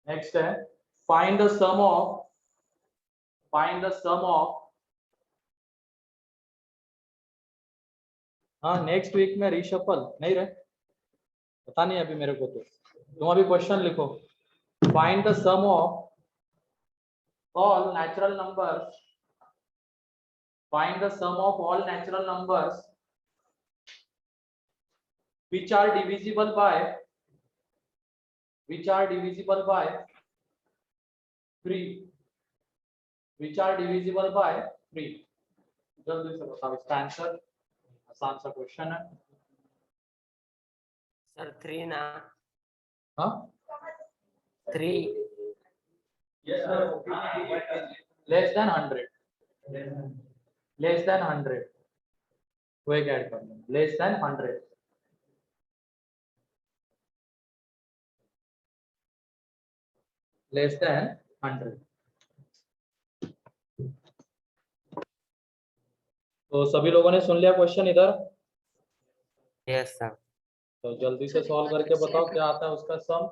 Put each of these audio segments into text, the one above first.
Next है find the sum of हाँ next week में रीशफल नहीं रहे, पता नहीं अभी मेरे को, तो तुम अभी क्वेश्चन लिखो। Find the sum of all natural numbers, find the sum of all natural numbers which are divisible by 3, which are divisible by 3। जल्दी से बताओ इसका आंसर, आसान सा क्वेश्चन है सर 3 ना। हाँ 3 लेस देन 100, लेस देन 100 वो एक ऐड कर लो, लेस देन 100, लेस देन 100। तो सभी लोगों ने सुन लिया क्वेश्चन इधर? Yes sir. तो जल्दी से सॉल्व करके बताओ क्या आता है उसका सम।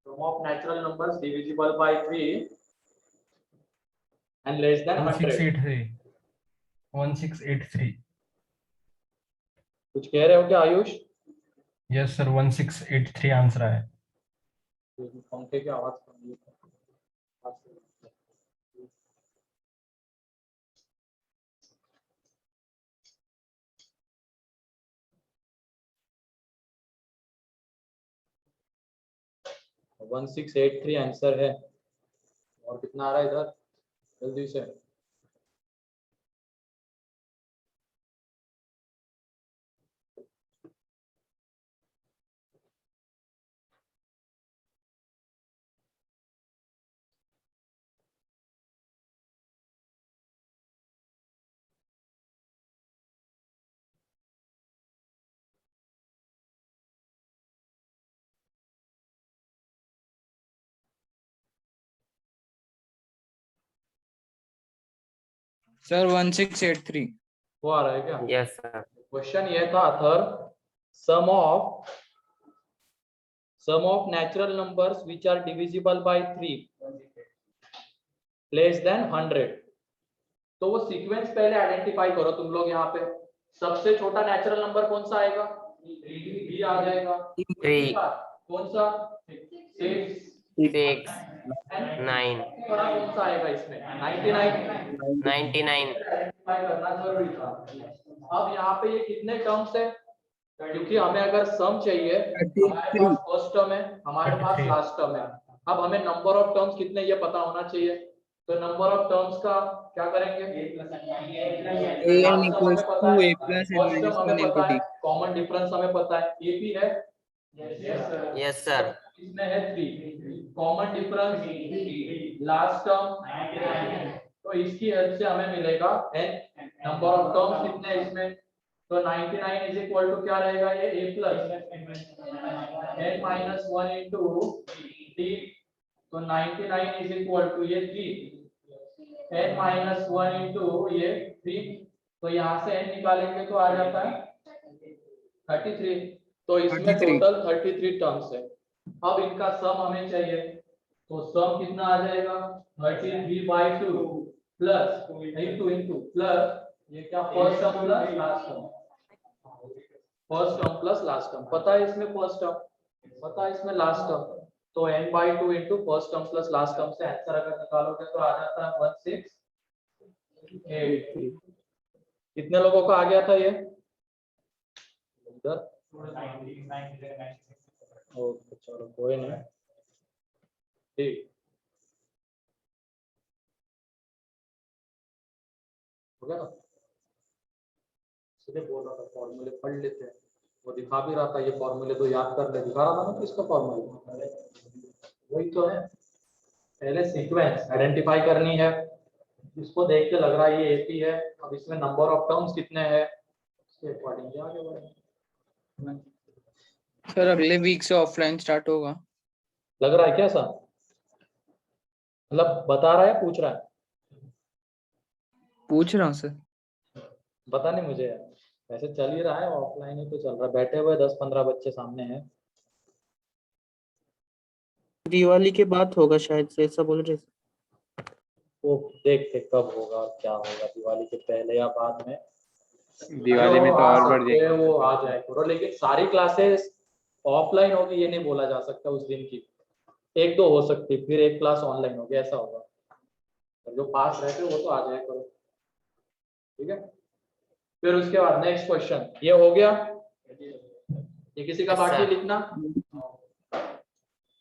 Sum of natural numbers divisible by 3 and less than 100। 1683 कुछ कह रहे हो क्या आयुष? यस सर 1683 आंसर है। पंखे की आवाज कम है। 1683 आंसर है। और कितना आ रहा है इधर जल्दी से? सर 1683 वो आ रहा है क्या? Yes sir. क्वेश्चन ये था अथर, sum of natural numbers which are divisible by 3 less than 100। तो वो सीक्वेंस पहले आइडेंटिफाई करो तुम लोग। यहाँ पे सबसे छोटा नेचुरल नंबर कौन सा आएगा? बी आ जाएगा। 3 कौन सा? 6। 6 9 बड़ा कौन सा आएगा इसमें? 99। 99 आइडेंटिफाई करना जरूरी था। अब यहाँ पे ये कितने टर्म्स है? क्योंकि हमें अगर सम चाहिए, हमारे पास फर्स्ट टर्म है, हमारे पास 33 लास्ट टर्म है। अब हमें नंबर ऑफ टर्म्स कितने ये पता होना चाहिए। तो नंबर ऑफ टर्म्स का क्या करेंगे? an equals to a plus n minus 1 into d। Common difference हमें पता है, ए पी है। Yes sir. इसमें है 3। कॉमन डिफरेंस लास्ट टर्म, तो इसकी हेल्प से हमें मिलेगा n। नंबर ऑफ टर्म्स कितने हैं इसमें? तो 99 इज इक्वल टू क्या रहेगा? ये a plus n minus 1 into d। तो 99 इज इक्वल टू ये 3 n माइनस 1 इंटू ये 3। तो यहाँ से n निकालेंगे तो आ जाता है 33। तो इसमें 33। टोटल 33 टर्म्स है। अब इनका सम हमें चाहिए, तो सम कितना आ जाएगा? 33/2 प्लस इंटू प्लस ये क्या? First term plus last term, first term plus last term. पता है इसमें फर्स्ट टर्म, पता है इसमें लास्ट टर्म। तो n/2 into first term plus last term से आंसर अगर निकालोगे तो आ जाता है 1683। कितने लोगों का आ गया था ये इधर? ओके चलो कोई नहीं, ठीक हो गया ना। इसलिए बोल रहा था फॉर्मूले पढ़ लेते हैं। वो दिखा भी रहा था ये फॉर्मूले तो याद कर ले, दिखा रहा था ना किसका फॉर्मूला, वही तो है। पहले सीक्वेंस आइडेंटिफाई करनी है, इसको देख के लग रहा है ये एपी है। अब इसमें नंबर ऑफ टर्म्स कितने हैं उसके अकॉर्डिंग आगे बढ़ेंगे। सर अगले वीक से ऑफलाइन स्टार्ट होगा। लग रहा है क्या सर? मतलब बता रहा है पूछ रहा है? पूछ रहा हूँ सर। पता नहीं मुझे यार। वैसे चल ही रहा है, ऑफलाइन ही तो चल रहा है, बैठे हुए 10-15 बच्चे सामने हैं। दिवाली के बाद होगा शायद से, ऐसा बोल रहे थे। वो देखते कब होगा और क्या होगा, दिवाली के पहले या बाद में। दिवाली में तो और बढ़ सकते हैं, जाएगी। वो आ जाए करो, लेकिन सारी क्लासेस ऑफलाइन होगी ये नहीं बोला जा सकता उस दिन की। एक दो हो सकती, फिर एक क्लास ऑनलाइन होगी, ऐसा होगा। तो जो पास रहते वो तो आ जाए करो, ठीक है। फिर उसके बाद नेक्स्ट क्वेश्चन ये हो गया, ये किसी का Yes, बाकी sir. लिखना,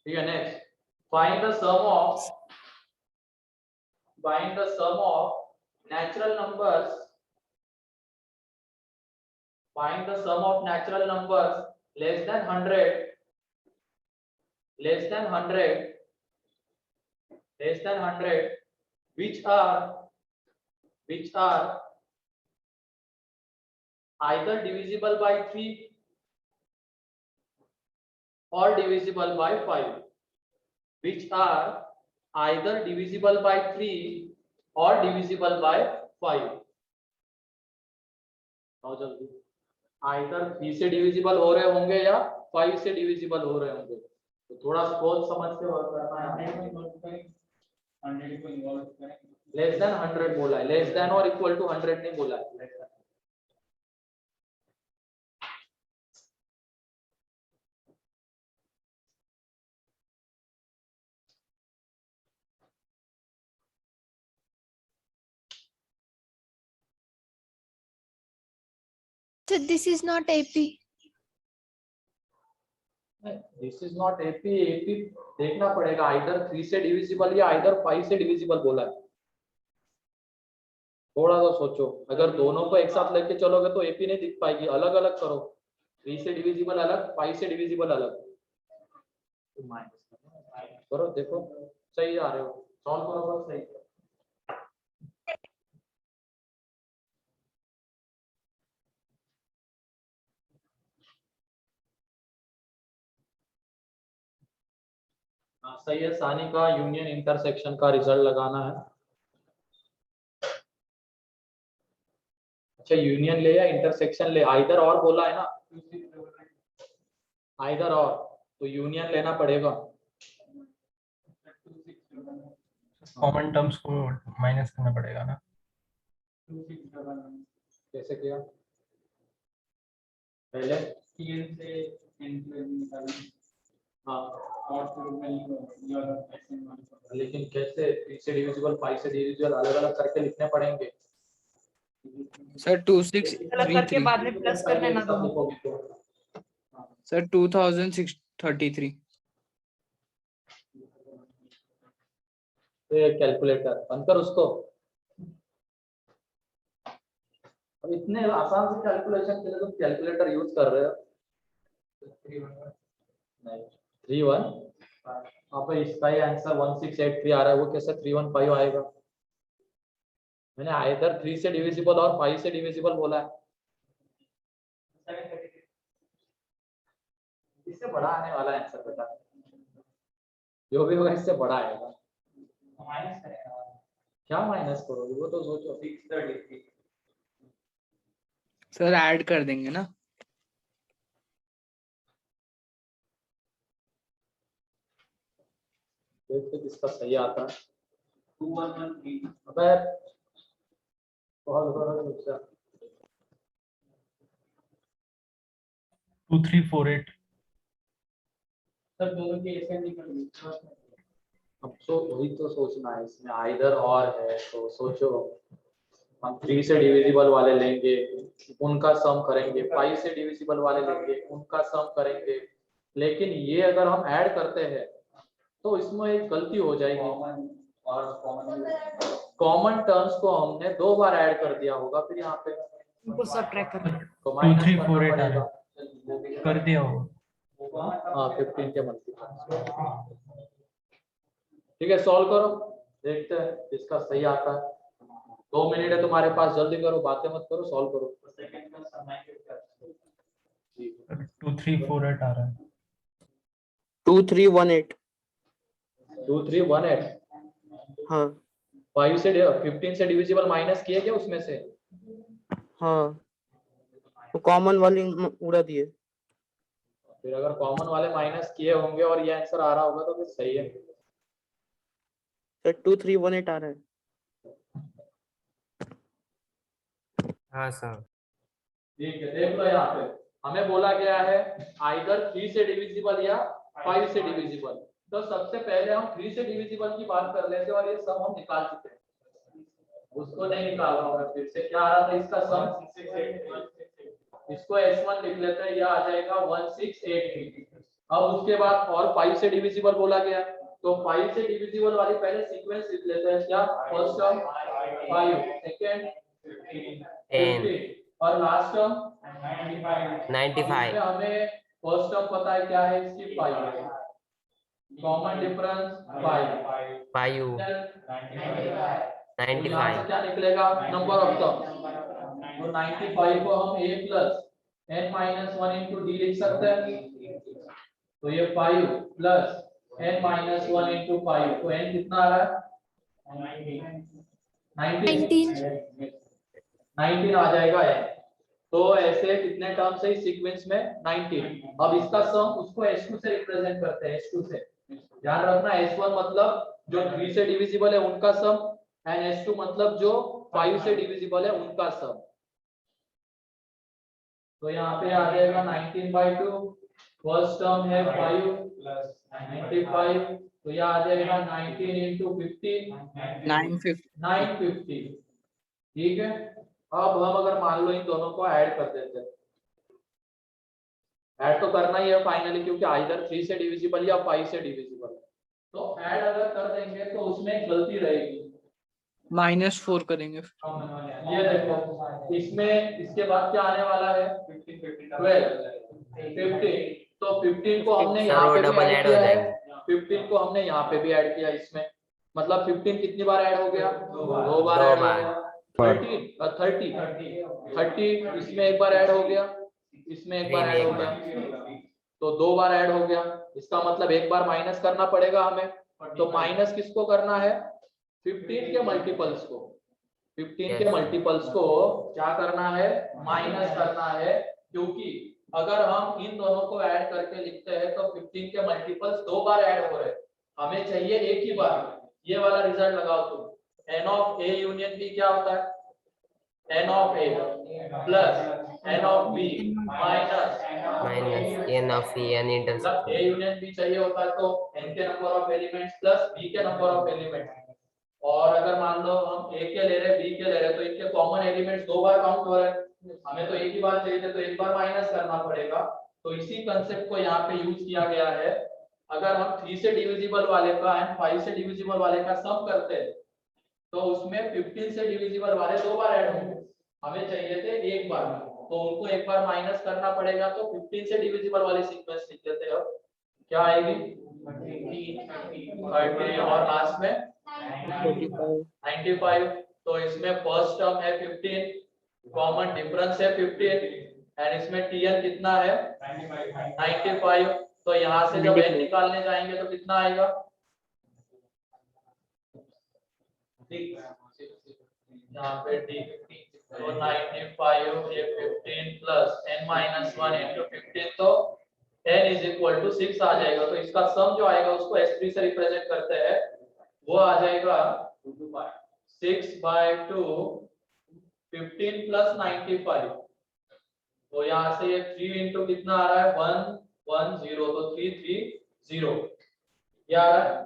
ठीक है। Next, find the sum of natural numbers, find the sum of natural numbers less than 100, which are either divisible by 3 or divisible by 5, which are either divisible by 3 or divisible by 5। आओ जल्दी, either 3 से divisible हो रहे होंगे या 5 से divisible हो रहे होंगे, तो थोड़ा सोच समझ के वर्क करना है। लेस देन 100 बोला है, लेस देन और इक्वल टू 100 नहीं बोला है। So this is not AP. This is not AP, AP देखना पड़ेगा, आइदर 3 से डिविजिबल या आइदर 5 से डिविजिबल बोला है। थोड़ा सा सोचो, अगर दोनों को एक साथ लेके चलोगे तो एपी नहीं दिख पाएगी, अलग अलग करो, 3 से डिविजिबल अलग, 5 से डिविजिबल अलग, तो माइनस करो, देखो सही आ रहे हो, सॉल्व करो बस सही। सही है, सानी का यूनियन इंटरसेक्शन का रिजल्ट लगाना है। अच्छा, यूनियन ले या इंटरसेक्शन ले, आइदर और बोला है ना, आइदर और, तो यूनियन लेना पड़ेगा। कॉमन टर्म्स को माइनस करना पड़ेगा ना। कैसे किया पहले? हाँ, लेकिन कैसे 3 से डिविजिबल 5 से डिविजिबल अलग अलग करके लिखने पड़ेंगे सर अलग करके 2633 बाद में प्लस कर लेना सब दोनों। लिखोगे तो। सर 2633। तो ये कैलकुलेटर बंद कर उसको। अब इतने आसान से कैलकुलेशन के लिए तुम कैलकुलेटर यूज कर रहे हो। नहीं 31, अब इसका ही आंसर 1683 आ रहा है, वो कैसे 315 आएगा? मैंने आइदर 3 से डिविजिबल और 5 से डिविजिबल बोला है। इससे बड़ा आने वाला आंसर बेटा, जो भी होगा इससे बड़ा आएगा। माइनस करेगा, क्या माइनस करोगे वो तो सोचो। 633 सर ऐड कर देंगे ना। देखते किसका सही आता है। 2113, अबे बहुत बड़ा 2348। सर दोनों की ऐसे निकल। अब तो वही तो सोचना है, इसमें आइदर और है तो सोचो, हम 3 से डिविजिबल वाले लेंगे उनका सम करेंगे, 5 से डिविजिबल वाले लेंगे उनका सम करेंगे, लेकिन ये अगर हम ऐड करते हैं तो इसमें एक गलती हो जाएगी, कॉमन टर्म्स को हमने 2 बार ऐड कर दिया होगा, फिर यहाँ पे इनको सब ट्रैक कर तो माइनस 2348 करना आ रहा पड़ेगा। है, कर दिया होगा। हाँ 15 के मल्टीप्लाई। ठीक है, सॉल्व करो, देखते हैं किसका सही आता है। 2 मिनट है तुम्हारे पास, जल्दी करो, बातें मत करो, सॉल्व करो। 2348 आ रहा है। 2318। 2318, हाँ 5 से 15 से डिविजिबल माइनस किए क्या उसमें से? हाँ तो कॉमन वाली उड़ा दिए। फिर अगर कॉमन वाले माइनस किए होंगे और ये आंसर आ रहा होगा तो फिर सही है। सर 2318 आ रहा है। हाँ सर। ठीक है, देख लो यहाँ पे हमें बोला गया है आइदर 3 से डिविजिबल या 5 से डिविजिबल। तो सबसे पहले हम 3 से डिविजिबल की बात कर लेते हैं और ये सम हम निकाल चुके हैं, उसको नहीं निकाल रहा हूं मैं फिर से। क्या आ रहा था इसका सम? इसको S1 लिख लेते हैं, यह आ जाएगा 1683। अब उसके बाद और 5 से डिविजिबल बोला गया, तो 5 से डिविजिबल वाली पहले सीक्वेंस लिख लेते हैं। क्या? फर्स्ट टर्म 5, सेकंड 15 और लास्ट टर्म 95। इसमें हमें फर्स्ट टर्म पता है क्या है इसकी 5 है, कॉमन डिफरेंस 5 5 तो यहाँ से 95। क्या निकलेगा? Number of terms. तो 95 को हम a plus n minus 1 into D लिख सकते हैं। तो ये 5 प्लस n माइनस 1 इंटू 5, तो n कितना आ रहा है? 19 आ जाएगा n। तो ऐसे कितने टर्म्स है इस सीक्वेंस में? 19। अब इसका सम उसको S2 से रिप्रेजेंट करते हैं, S2 से। ध्यान रखना S1 मतलब जो 3 से डिविजिबल है उनका सम, एंड S2 मतलब जो 5 से डिविजिबल है उनका सम। तो यहाँ पे आ जाएगा 19/2, फर्स्ट टर्म है 5 प्लस 95, तो यह आ जाएगा 19 इंटू 50 950। ठीक है, अब हम अगर मान लो इन दोनों को ऐड कर देते हैं, ऐड तो करना ही है फाइनली क्योंकि आइदर 3 से डिविजिबल या 5 से डिविजिबल। तो ऐड अगर कर देंगे तो उसमें एक गलती रहेगी, -4 करेंगे। ये देखो इसमें इसके बाद क्या आने वाला है? 12 15। तो 15 को हमने सर यहाँ वो पे भी डबल ऐड ऐड हो किया है, जाएंगे। 15 को हमने यहाँ पे भी ऐड किया इसमें, मतलब 15 कितनी बार ऐड हो गया? 2 बार दो ऐड हो बार। गया। 30 इसमें एक बार ऐड हो गया, इसमें एक बार ऐड हो गया, तो 2 बार ऐड हो गया। इसका मतलब एक बार माइनस करना पड़ेगा हमें। तो माइनस किसको करना है? 15 के मल्टीपल्स को। 15 के मल्टीपल्स को क्या करना है? माइनस करना है, क्योंकि अगर हम इन दोनों को ऐड करके लिखते हैं तो 15 के मल्टीपल्स 2 बार ऐड हो रहे हैं, हमें चाहिए एक ही बार। ये वाला रिजल्ट लगाओ तुम। n of a union b क्या होता है? n of a plus n of b minus n of n मतलब इंटरसेक्शन। a यूनियन b चाहिए होता है तो n के number of elements plus b के नंबर ऑफ एलिमेंट्स। और अगर मान लो हम a के ले रहे b के ले रहे तो इनके कॉमन एलिमेंट्स 2 बार काउंट हो रहे हैं, हमें तो एक ही बार चाहिए तो एक बार माइनस करना पड़ेगा। तो इसी कंसेप्ट को यहाँ पे यूज किया गया है। अगर हम 3 से डिविजिबल वाले का एंड 5 से डिविजिबल वाले का सम करते हैं तो उसमें 15 से डिविजिबल वाले 2 बार ऐड होंगे, हमें चाहिए थे एक बार, तो उनको एक बार माइनस करना पड़ेगा। तो 15 से डिविजिबल वाली सीक्वेंस लिख लेते हैं। अब क्या आएगी? 30 और लास्ट में 95। तो इसमें फर्स्ट टर्म है 15, कॉमन डिफरेंस है 15, एंड इसमें tn कितना है? 95। तो यहाँ से जब n निकालने जाएंगे तो कितना आएगा? यहाँ पे d15, तो 95 ये 15 प्लस n माइनस 1 इंटू 15, तो n इज इक्वल टू 6 आ जाएगा। तो इसका सम जो आएगा उसको S3 से रिप्रेजेंट करते हैं, वो आ जाएगा 6/2 15 प्लस 95। तो यहाँ से ये 3 इंटू कितना आ रहा है? 110, तो 330 क्या आ रहा है?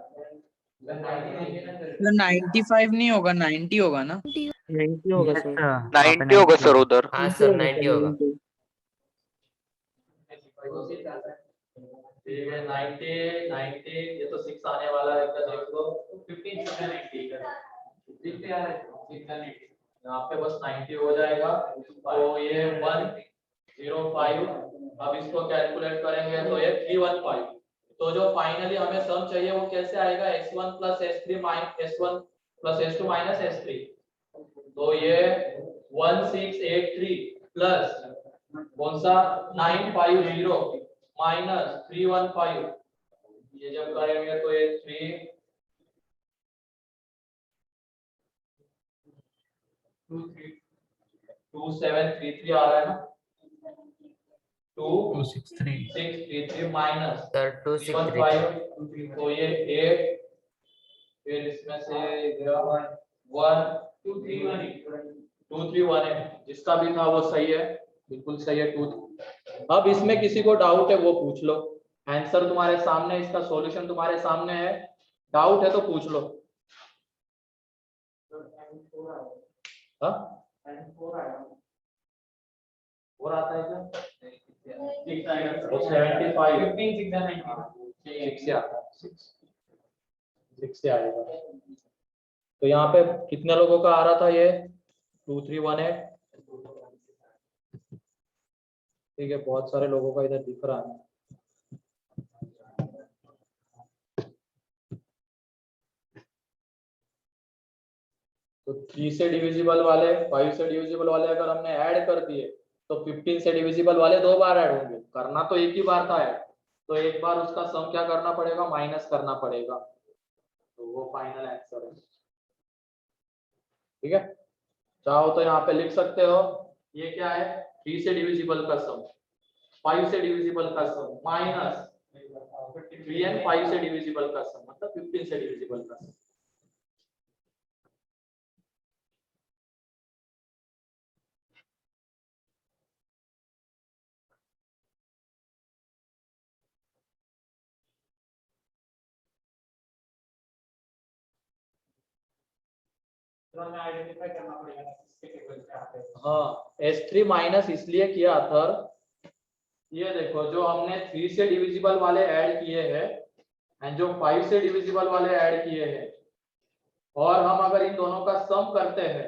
95 नहीं होगा, 90 होगा ना? 90 होगा सर। 90 होगा सर उधर। हाँ सर 90 होगा। ठीक है 90 ये तो 6 आने वाला है, क्या देख लो 15 से 90 कितने आ रहे हैं? यहाँ पे बस 90 हो जाएगा। तो ये 105, अब इसको कैलकुलेट करेंगे तो ये 315। तो जो फाइनली हमें सम चाहिए वो कैसे आएगा? S1 plus S3 minus S1 plus S2 minus S3। तो ये 1683 प्लस कौन सा? 950 माइनस 315। ये जब करेंगे तो ये 2733 आ रहा है ना? 263 2633 माइनस सर 2633 तो ये 8 फिर इसमें से 1 2 3 1 जिसका भी था वो सही है, बिल्कुल सही है 2। अब इसमें किसी को डाउट है वो पूछ लो, आंसर तुम्हारे सामने, इसका सॉल्यूशन तुम्हारे सामने है, डाउट है तो पूछ लो। हाँ और आता है क्या? 75 6 से आता है, 6 से आएगा। तो यहाँ पे कितने लोगों का आ रहा था ये 2318? ठीक है, बहुत सारे लोगों का इधर दिख रहा है। तो 3 से डिविजिबल वाले, 5 से डिविजिबल वाले अगर हमने ऐड कर दिए तो 15 से डिविजिबल वाले 2 बार ऐड होंगे, करना तो एक ही बार था ऐड, तो एक बार उसका सम क्या करना पड़ेगा, माइनस करना पड़ेगा, तो वो फाइनल आंसर है। ठीक है, चाहो तो यहाँ पे लिख सकते हो, ये क्या है 3 से डिविजिबल का सम, 5 से डिविजिबल का सम माइनस 3 and 5 से डिविजिबल का सम, मतलब 15 से डिविजिबल का सम। हाँ S3 माइनस इसलिए किया था, ये देखो जो हमने 3 से डिविजिबल वाले ऐड किए हैं एंड जो 5 से डिविजिबल वाले ऐड किए हैं, और हम अगर इन दोनों का सम करते हैं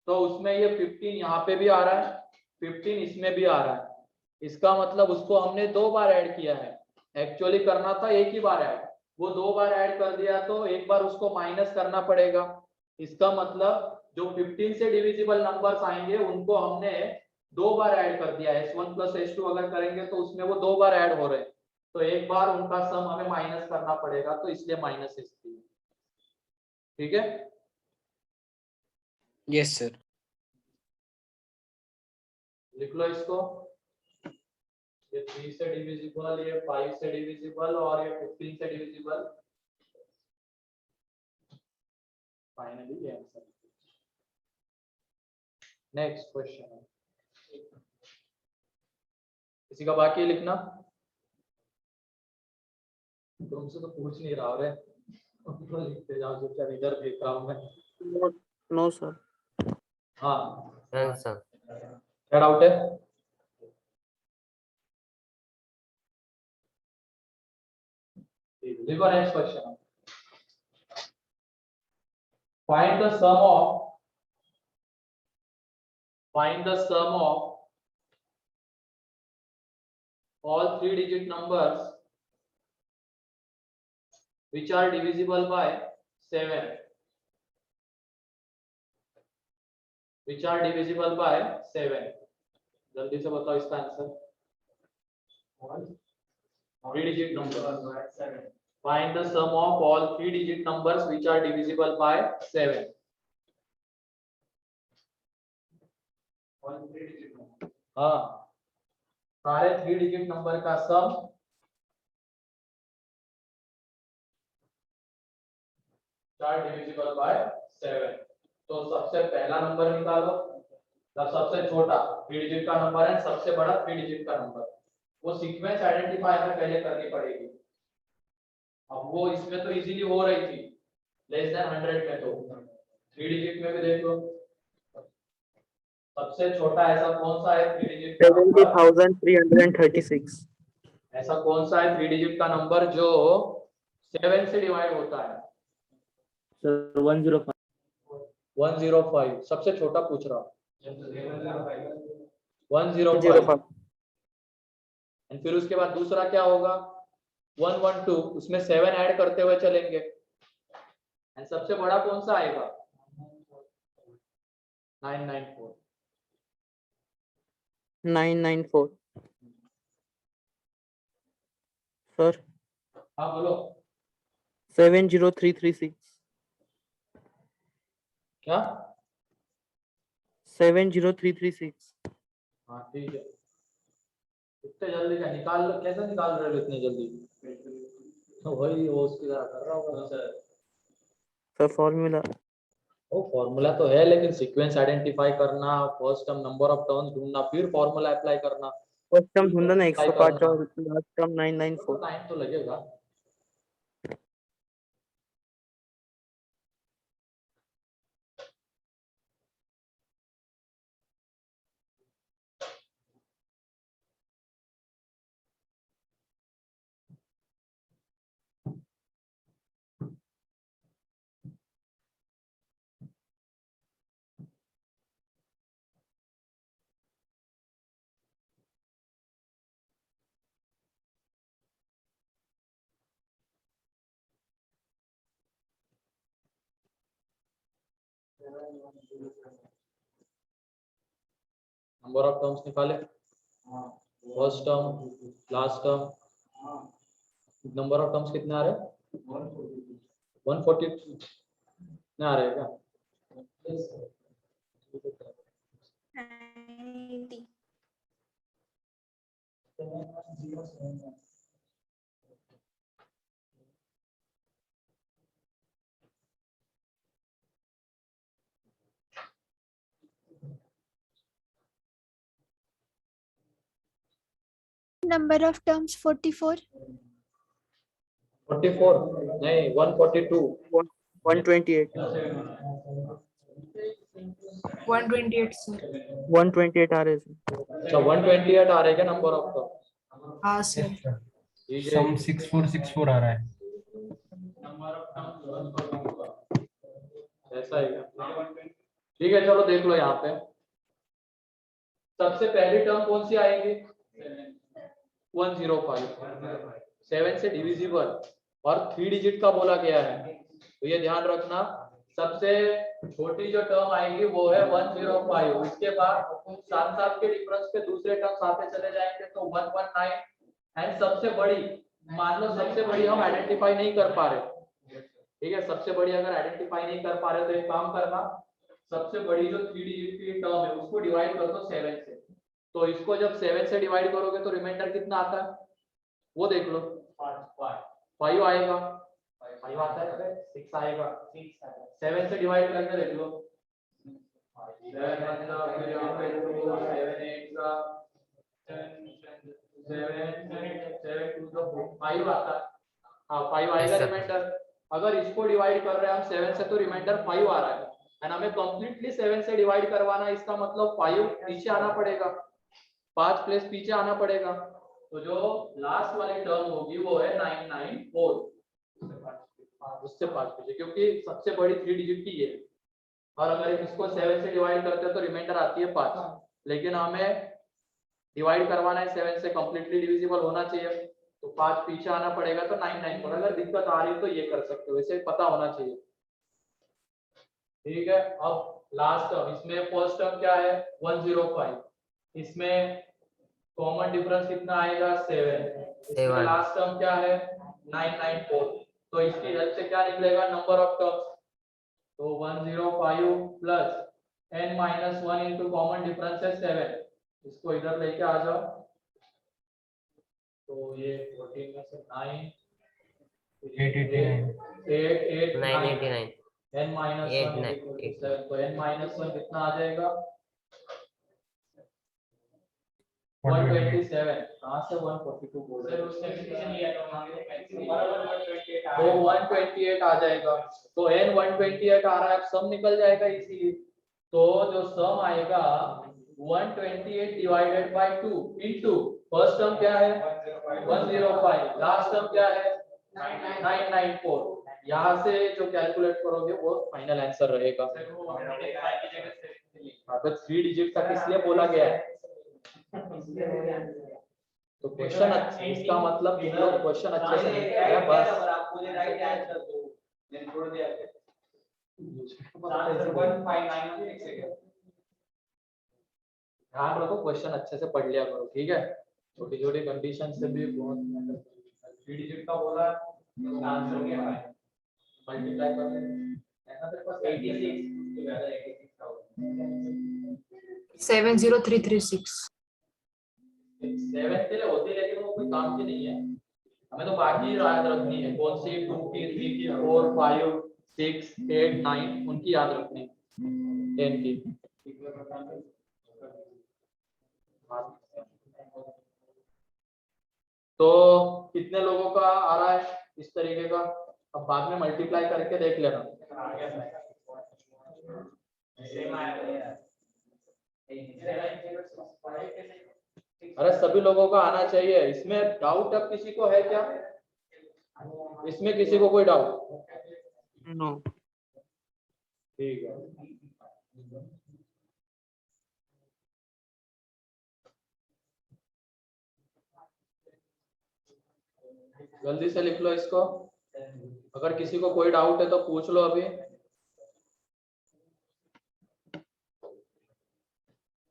तो उसमें ये 15 यहाँ पे भी आ रहा है, 15 इसमें भी आ रहा है, इसका मतलब उसको हमने 2 बार ऐड किया है, एक्चुअली करना था एक ही बार ऐड, वो 2 बार ऐड कर दिया तो एक बार उसको माइनस करना पड़ेगा, इसका मतलब जो 15 से डिविजिबल नंबर्स आएंगे उनको हमने 2 बार ऐड कर दिया, S1 प्लस S2 अगर करेंगे तो उसमें वो 2 बार ऐड हो रहे हैं, तो एक बार उनका सम हमें माइनस करना पड़ेगा, तो इसलिए माइनस S3। ठीक है, यस सर। लिख लो इसको, ये 3 से डिविजिबल, ये 5 से डिविजिबल और ये 15 से डिविजिबल, फाइनली ये आंसर। नेक्स्ट क्वेश्चन है, किसी का बाकी है लिखना? तुमसे तो पूछ नहीं रहा रे, तो लिखते जाओ, चुपचाप इधर देख रहा हूं मैं। No sir. हाँ सर क्या डाउट है? देखो next question, find the sum of all 3-digit numbers which are divisible by 7, which are divisible by 7। जल्दी से बताओ इसका answer. 3-digit numbers, find the sum of all 3-digit numbers which are divisible by 7। हाँ, सारे 3-digit number का सम divisible by 7। तो सबसे पहला नंबर निकालो, सबसे छोटा 3 डिजिट का नंबर है, सबसे बड़ा 3 डिजिट का नंबर, वो सीक्वेंस आइडेंटिफाई हमें पहले करनी पड़ेगी। अब वो इसमें तो इजीली हो रही थी, लेस देन 100 में, तो 3 डिजिट में भी देख लो, सबसे छोटा ऐसा कौन सा है 3 डिजिट का नंबर? 70,336। ऐसा कौन सा है 3 डिजिट का नंबर जो 7 से डिवाइड होता है? सर 105। 105 सबसे छोटा पूछ रहा हूँ, 105। एंड फिर उसके बाद दूसरा क्या होगा 112, उसमें 7 ऐड करते हुए चलेंगे, एंड सबसे बड़ा कौन सा आएगा 994। 994। सर हाँ बोलो 70336। क्या? 70336। हाँ ठीक है, इतने जल्दी क्या निकाल लो, कैसे निकाल रहे हो इतने जल्दी? तो वही वो उसकी तरह कर रहा होगा सर। सर फॉर्मूला वो फॉर्मूला तो है, लेकिन सीक्वेंस आइडेंटिफाई करना, first term number of terms ढूंढना, फिर फॉर्मूला अप्लाई करना, फर्स्ट टर्म ढूंढा ना 105 और लास्ट टर्म 994। टाइम तो लगेगा। नंबर ऑफ टर्म्स निकाले, first term, last term, number of terms कितने आ रहे हैं? 142 कितने आ रहे हैं क्या? Number of terms 44. 44 नहीं 142। 128 128 sir. 128 आ रहे हैं सर। अच्छा 128 आ रहे हैं क्या नंबर ऑफ टर्म? हाँ sir. सम 6464 आ रहा है। ऐसा है क्या? ठीक है चलो देख लो यहाँ पे। सबसे पहली टर्म कौन सी आएगी? 105, 7 से डिविजिबल और 3 डिजिट का बोला गया है, तो ये ध्यान रखना। सबसे छोटी जो टर्म आएगी वो है 105। इसके बाद 7 के डिफरेंस पे दूसरे टर्म्स आते चले जाएंगे, तो 119। एंड सबसे बड़ी, मान लो सबसे बड़ी हम आइडेंटिफाई नहीं कर पा रहे, ठीक है, सबसे बड़ी अगर आइडेंटिफाई नहीं कर पा रहे तो एक काम करना, सबसे बड़ी जो 3 डिजिट की टर्म है उसको डिवाइड कर दो 7 से। तो इसको जब 7 से डिवाइड करोगे तो रिमाइंडर कितना आता है वो देख लो। 5 आएगा, 5 आता है, 6 आएगा, 7 से डिवाइड करके देख लो। 5 आता है, हाँ 5 आएगा रिमाइंडर। अगर इसको डिवाइड कर रहे हैं हम 7 से तो रिमाइंडर 5 आ रहा है, एंड हमें कंप्लीटली 7 से डिवाइड करवाना है, इसका मतलब 5 पीछे आना पड़ेगा, 5 प्लेस पीछे आना पड़ेगा। तो जो लास्ट वाली टर्म होगी वो है 994, उससे 5 पीछे, क्योंकि सबसे बड़ी 3 डिजिट की है। और अगर इसको 7 से डिवाइड करते हैं तो रिमाइंडर आती है 5, लेकिन हमें डिवाइड करवाना है 7 से, कंप्लीटली डिविजिबल होना चाहिए, तो 5 पीछे आना पड़ेगा, तो 994। अगर दिक्कत आ रही है तो ये कर सकते हो, वैसे पता होना चाहिए। ठीक है, अब लास्ट टर्म, इसमें फर्स्ट टर्म क्या है 105, इसमें कॉमन डिफरेंस कितना आएगा 7, इसमें लास्ट टर्म क्या है 994, तो इसकी हेल्प से क्या निकलेगा नंबर ऑफ टर्म्स, तो 105 plus n-1 into common difference है 7, इसको इधर लेके आ जाओ, तो ये 14 में से 9 989 n-1 तो n-1 कितना आ जाएगा 127। कहाँ से 142 बोल रहे हो? तो 128 आ जाएगा, तो n 128 आ रहा है, सम निकल जाएगा इसीलिए। तो जो सम आएगा 128 divided by 2 into first term क्या है 105, लास्ट टर्म क्या है 994। यहाँ से जो कैलकुलेट करोगे वो फाइनल आंसर रहेगा। अगर 3 डिजिट का किसलिए बोला गया है, तो क्वेश्चन इसका मतलब तुम लोग क्वेश्चन अच्छे से नहीं किया बस। ध्यान रखो, क्वेश्चन अच्छे से पढ़ लिया करो, ठीक है। छोटी छोटी कंडीशन से भी बहुत 3 डिजिट का बोला आंसर क्या है, मल्टीप्लाई कर ऐसा तेरे पास 86 70336 सेवन के लिए होती है लेकिन वो कोई काम की नहीं है, हमें तो बाकी याद रखनी है, कौन सी 2 की 3 की 4 5 6 8 9 उनकी याद रखनी है, 10 की। तो कितने लोगों का आ रहा है इस तरीके का, अब बाद में मल्टीप्लाई करके देख लेना। अरे सभी लोगों का आना चाहिए, इसमें डाउट अब किसी को है क्या, इसमें किसी को कोई डाउट? नो। ठीक है, जल्दी से लिख लो इसको, अगर किसी को कोई डाउट है तो पूछ लो अभी,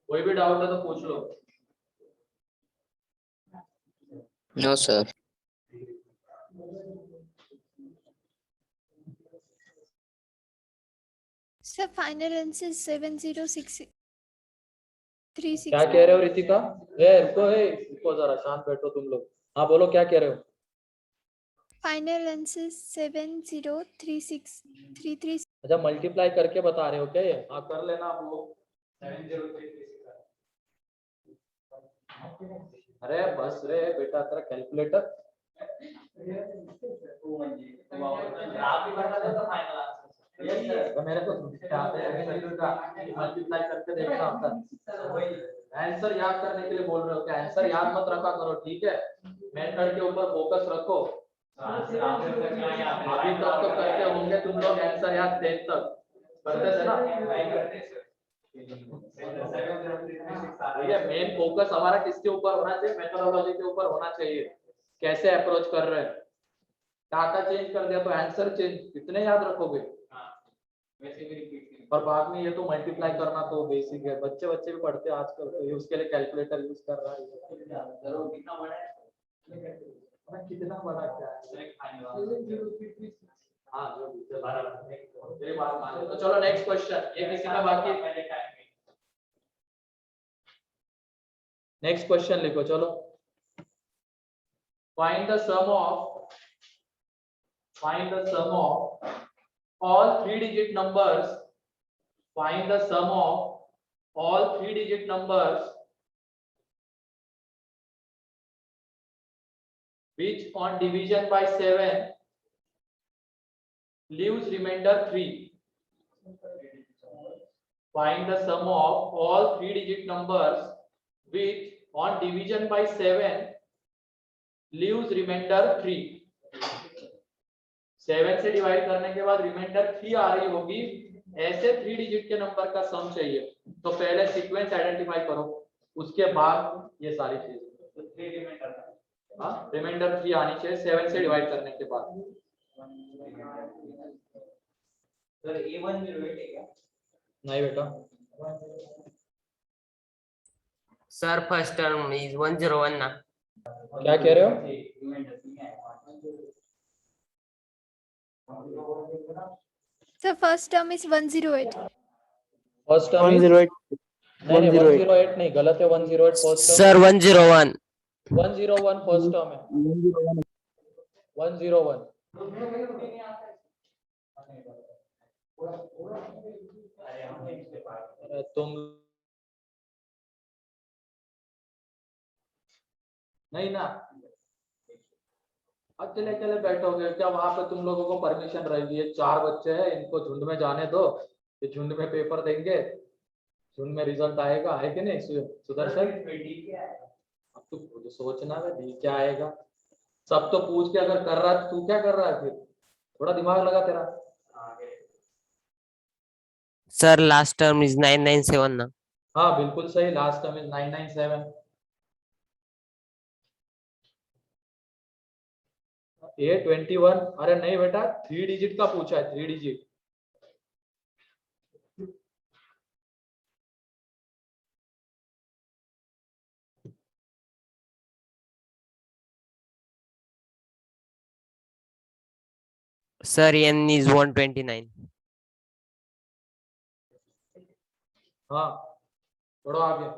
कोई भी डाउट है तो पूछ लो। No sir. Sir, final answer is 70636. क्या कह रहे हो रितिका? रुको जरा, शांत बैठो तुम लोग। हाँ बोलो, क्या कह रहे हो? Final answer is 7036336. अच्छा, मल्टीप्लाई करके बता रहे हो क्या ये? हाँ कर लेना आप वो। अरे बस रे बेटा, तेरा कैलकुलेटर तो मेरे को मल्टीप्लाई करके देखना होता है। आंसर याद करने के लिए बोल रहे हो क्या? आंसर याद मत रखा करो, ठीक है, मेथड के ऊपर फोकस रखो। अभी तक तो करते होंगे तुम लोग आंसर याद 10 तक करते थे ना, ठीक है। मेन फोकस हमारा किसके ऊपर होना चाहिए? मेथोडोलॉजी के ऊपर होना चाहिए, कैसे अप्रोच कर रहे हैं। डाटा चेंज कर दिया तो आंसर चेंज, कितने याद रखोगे? और बाद में ये तो मल्टीप्लाई करना तो बेसिक है, बच्चे भी पढ़ते हैं आजकल, तो ये उसके लिए कैलकुलेटर यूज कर रहा है। कितना बड़ा क्या है? हाँ जो मेरी बात मान लो। तो चलो नेक्स्ट क्वेश्चन, ये किसी का बाकी? नेक्स्ट क्वेश्चन लिखो चलो। Find the sum of all 3-digit numbers. Find the sum of all 3-digit numbers which on division by 7 leaves remainder 3. Find the sum of all 3-digit numbers which on division by 7 leaves remainder 3. 7 से divide करने के बाद reminder 3 आ रही होगी, ऐसे 3 digit के number का सम चाहिए। तो पहले सीक्वेंस आइडेंटिफाई करो, उसके बाद ये सारी चीजें। हाँ, रिमाइंडर 3 आनी चाहिए 7 से डिवाइड करने के बाद। सर A108 है क्या? नहीं बेटा। सर फर्स्ट टर्म इज 101 ना? क्या कह रहे हो? The first term is 108. First term 108 नहीं 108 नहीं, गलत है। 108 first term. Sir 101 101 first term है। 101 तुम नहीं ना, अकेले अकेले बैठोगे क्या वहां पे? तुम लोगों को परमिशन रहेगी, ये 4 बच्चे हैं, इनको झुंड में जाने दो, ये झुंड में पेपर देंगे, झुंड में रिजल्ट आएगा, है कि नहीं सुदर्शन? अब तू खुद सोचना है डी क्या आएगा। सब तो पूछ के अगर कर रहा है, तू क्या कर रहा है फिर? थोड़ा दिमाग लगा तेरा। सर लास्ट टर्म इज 997 ना? हाँ बिल्कुल सही, लास्ट टर्म इज 997। A21, अरे नहीं बेटा, 3 डिजिट का पूछा है, 3 डिजिट। Sir n is 129. हाँ थोड़ा आगे।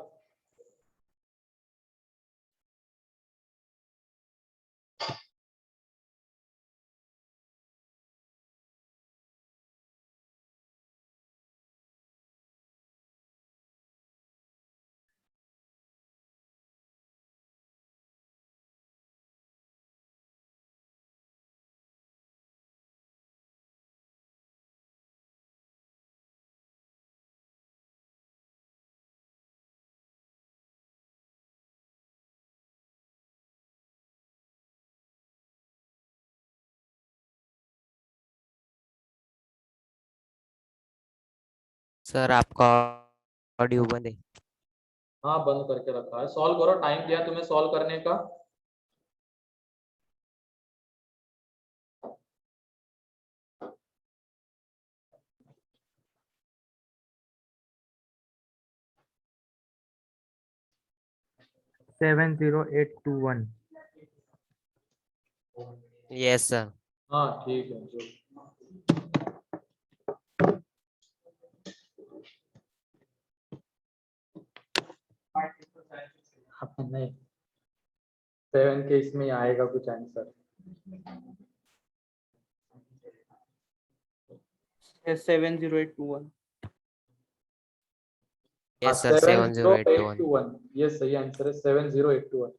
सर आपका ऑडियो बंद है। हाँ बंद करके रखा है। सॉल्व करो, टाइम दिया तुम्हें सॉल्व करने का। Seven zero eight two one. Yes sir. हाँ ठीक है जो नहीं, 7 के इसमें ही आएगा कुछ आंसर। Yes, 70821. Yes sir 70821। 70821 ये सही आंसर है, 70821।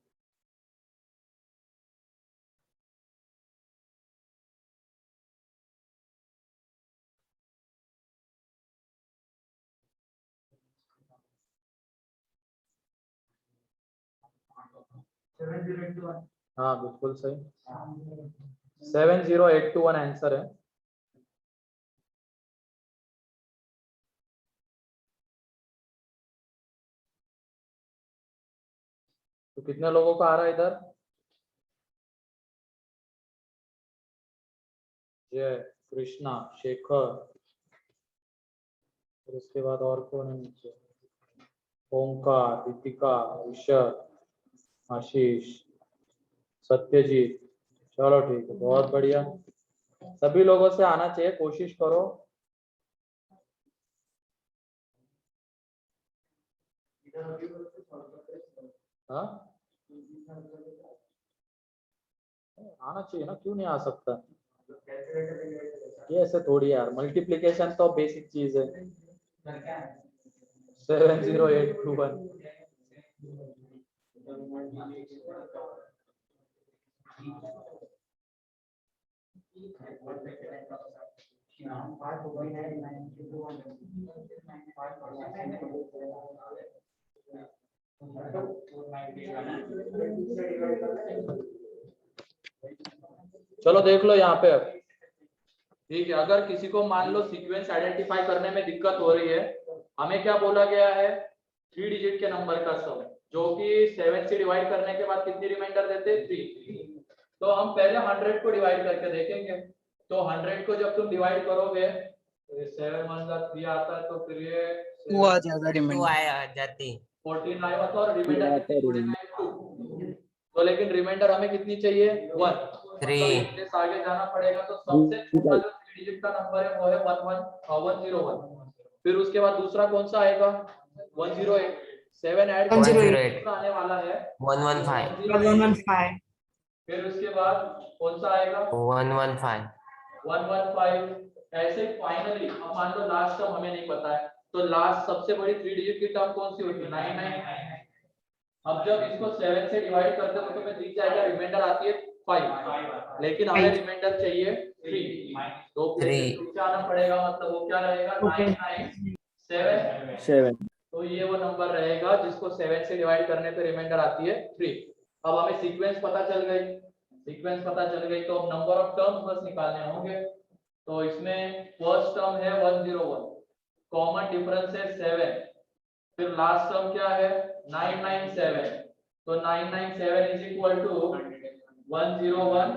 हाँ बिल्कुल सही, 70821 आंसर है। तो कितने लोगों को आ रहा है इधर? जय, कृष्णा, शेखर, फिर उसके बाद और कौन है नीचे? ओमकार, रितिका, ऋषभ, आशीष, सत्यजीत। चलो ठीक है, बहुत बढ़िया। सभी लोगों से आना चाहिए, कोशिश करो। हाँ आना चाहिए ना, क्यों नहीं आ सकता? ये ऐसे थोड़ी यार, मल्टीप्लिकेशन तो बेसिक चीज है। 70821। चलो देख लो यहाँ पे अब। ठीक है, अगर किसी को मान लो सीक्वेंस आइडेंटिफाई करने में दिक्कत हो रही है, हमें क्या बोला गया है? 3 डिजिट के नंबर का सम, जो कि 7 से डिवाइड करने के बाद कितनी रिमाइंडर देते हैं? 3। तो हम पहले 100 को डिवाइड करके देखेंगे। तो 100 को जब तुम डिवाइड करोगे तो 7 1 का 3 आता है, तो फिर ये 2 आ जाएगा तो रिमाइंडर। आया जाती। 14 आएगा, तो और रिमाइंडर आता कितनी है छोड़ेगा? रिमाइंडर। 2। तो लेकिन रिमाइंडर हमें कितनी चाहिए? 1। थ्री। मतलब एक प्लेस आगे जाना पड़ेगा, तो सबसे छोटा जो 3 डिजिट का नंबर है वो है 101। फिर उसके बाद दूसरा कौन सा आएगा? 108। 7 ऐड 108 दूसरा आने वाला है 115। 115 फिर उसके बाद कौन सा आएगा? 115। 115। ऐसे ही फाइनली अब मान लो लास्ट टर्म हमें नहीं पता है, तो लास्ट सबसे बड़ी 3 डिजिट की टर्म कौन सी होती है? 99। अब जब इसको 7 से डिवाइड करते हो तो तुम्हें दिख जाएगा रिमाइंडर आती है 5, लेकिन हमें 5 रिमाइंडर चाहिए 3। तो थ्री। प्लेस नीचे आना पड़ेगा, मतलब वो क्या रहेगा? ओके 997। 7 तो ये वो नंबर रहेगा जिसको 7 से डिवाइड करने पे रिमाइंडर आती है 3। अब हमें सीक्वेंस पता चल गई। सीक्वेंस पता चल गई तो अब नंबर ऑफ टर्म्स बस निकालने होंगे। तो इसमें फर्स्ट टर्म है 101, कॉमन डिफरेंस है 7, फिर लास्ट टर्म क्या है? 997। तो 997 इज इक्वल टू 101।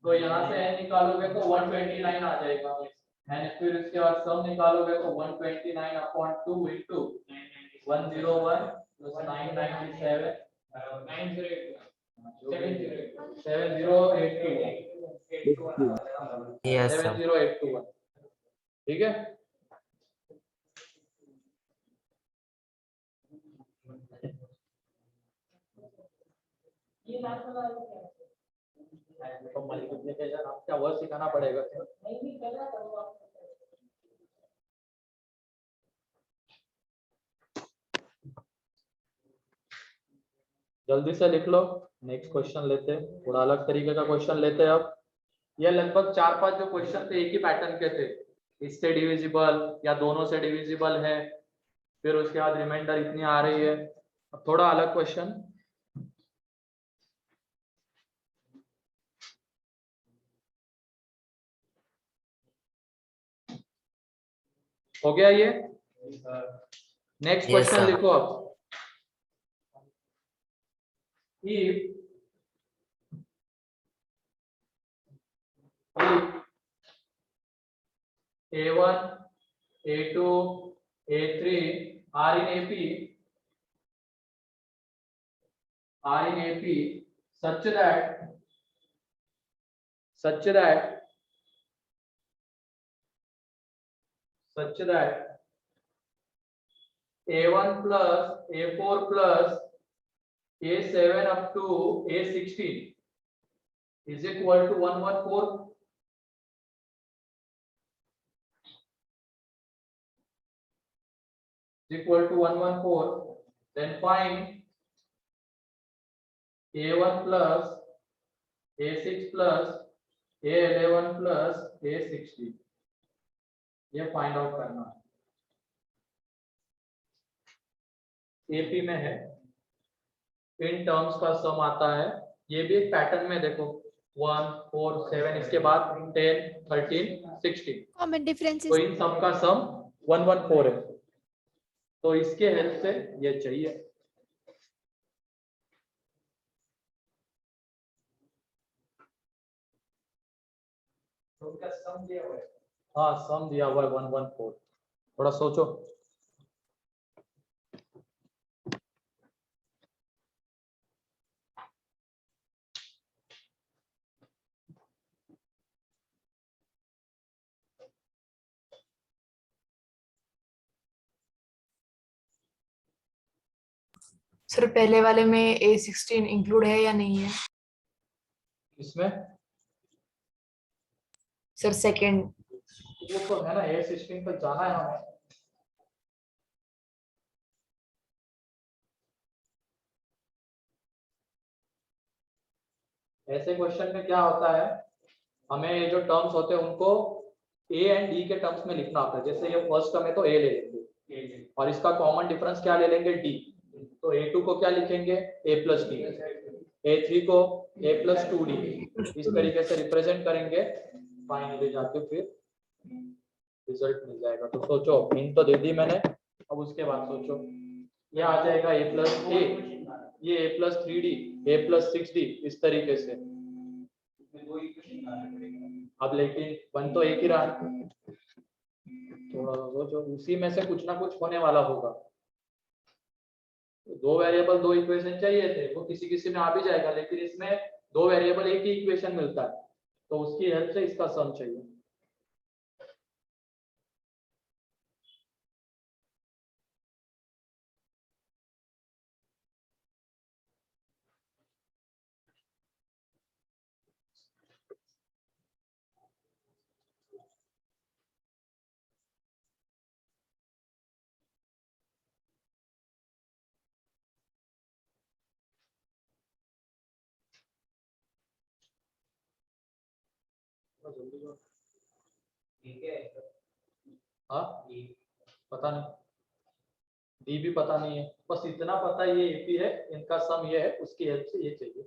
तो यहाँ से n निकालोगे तो 129 आ जाएगा, एंड फिर इसके बाद सम निकालोगे तो 129 upon 2 into 101 plus 997 yes sir. 70821। ठीक है। तो मल्टीप्लिकेशन आप क्या वर्ड सिखाना पड़ेगा क्या? जल्दी से लिख लो, नेक्स्ट क्वेश्चन लेते हैं। थोड़ा अलग तरीके का क्वेश्चन लेते हैं अब। ये लगभग 4-5 जो क्वेश्चन थे एक ही पैटर्न के थे, इससे डिविजिबल या दोनों से डिविजिबल है, फिर उसके बाद रिमाइंडर इतनी आ रही है। अब थोड़ा अलग क्वेश्चन। हो गया ये? Next Yes, question sir. लिखो अब। If A1, A2, A3 are in AP, such that A1 plus A4 plus A7 up to A16 is equal to 114. Is equal to 114. Then find A1 plus A6 plus A11 plus A16. ये find out करना है। AP में है, in terms का सम आता है। ये भी एक पैटर्न में देखो 1, 4, 7, इसके बाद 10, 13, 16, Common तो differences. इन सब का सम 114 है। तो इसके हेल्प से ये चाहिए। हाँ, सम दिया हुआ है 114। थोड़ा सोचो। सर पहले वाले में A16 इंक्लूड है या नहीं है? इसमें सर सेकंड वो तो है ना, A16 पर जाना है हमें। ऐसे क्वेश्चन में क्या होता है, हमें ये जो टर्म्स होते हैं उनको ए एंड डी के टर्म्स में लिखना होता है। जैसे ये फर्स्ट टर्म है तो ए ले लेंगे और इसका कॉमन डिफरेंस क्या ले लेंगे, डी। तो A2 को क्या लिखेंगे, A प्लस डी, A3 को A प्लस 2D। इस तरीके से रिप्रेजेंट करेंगे, फाइनली जाके फिर रिजल्ट मिल जाएगा। तो सोचो, इन तो दे दी मैंने, अब उसके बाद सोचो। ये आ जाएगा A प्लस A, ये A plus 3D, A plus 6D, इस तरीके से। अब लेकिन बन तो एक ही रहा, थोड़ा सोचो, उसी में से कुछ ना कुछ होने वाला होगा। दो वेरिएबल दो इक्वेशन चाहिए थे, वो किसी किसी में आ भी जाएगा, लेकिन इसमें दो वेरिएबल एक ही इक्वेशन मिलता है, तो उसकी हेल्प से इसका सम चाहिए। हाँ, पता नहीं, डी भी पता नहीं है, बस इतना पता है ये एपी है, इनका सम ये है, उसकी हेल्प से ये चाहिए।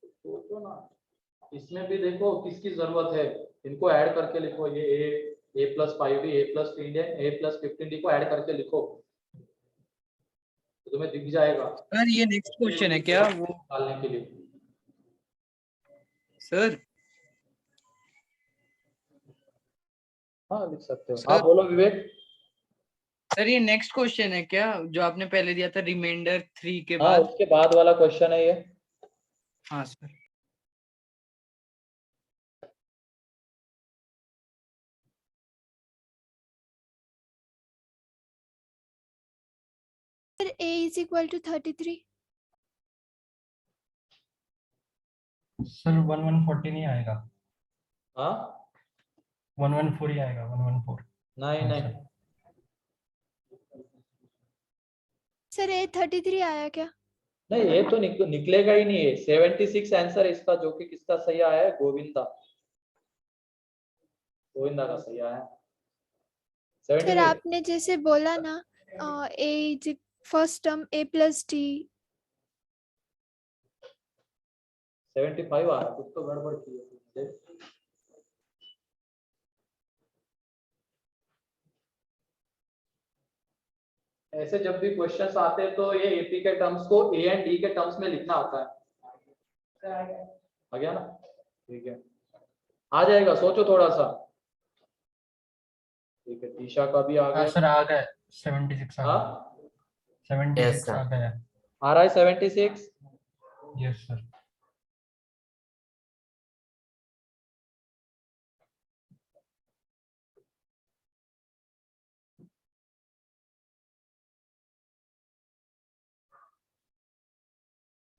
सोचो ना, इसमें भी देखो किसकी जरूरत है, इनको ऐड करके लिखो। ये A plus 5D, A plus 3D, A plus 15D को ऐड करके लिखो, तो तुम्हें दिख जाएगा। सर ये नेक्स्ट क्वेश्चन है क्या वो डालने के लिए सर? हाँ, लिख सकते हो। सर- हाँ बोलो विवेक। सर ये नेक्स्ट क्वेश्चन है क्या जो आपने पहले दिया था रिमाइंडर 3 के हाँ, बाद? उसके बाद वाला क्वेश्चन है ये। हाँ sir. Sir, A is equal to 33. Sir 1140 नहीं आएगा, हाँ, 114 ही आएगा, 114। नहीं नहीं, Sir, A 33 आया क्या? नहीं ये तो निकलेगा ही नहीं है। 76 आंसर है इसका, जो कि किसका सही आया है, गोविंदा का सही आया है। सर 76 आपने जैसे बोला ना A first term A plus D, 75 आ रहा, कुछ तो गड़बड़ की है। ऐसे जब भी क्वेश्चंस आते हैं तो ये एपी के टर्म्स को ए एंड डी के टर्म्स में लिखना होता है। आ गया ना? ठीक है, आ जाएगा, सोचो थोड़ा सा। ठीक है, दिशा का भी आ हाँ गया। सर आ गए 76 आ हाँ, गए 76 Yes, sir. आ गया। आ रहा है 76। Yes sir.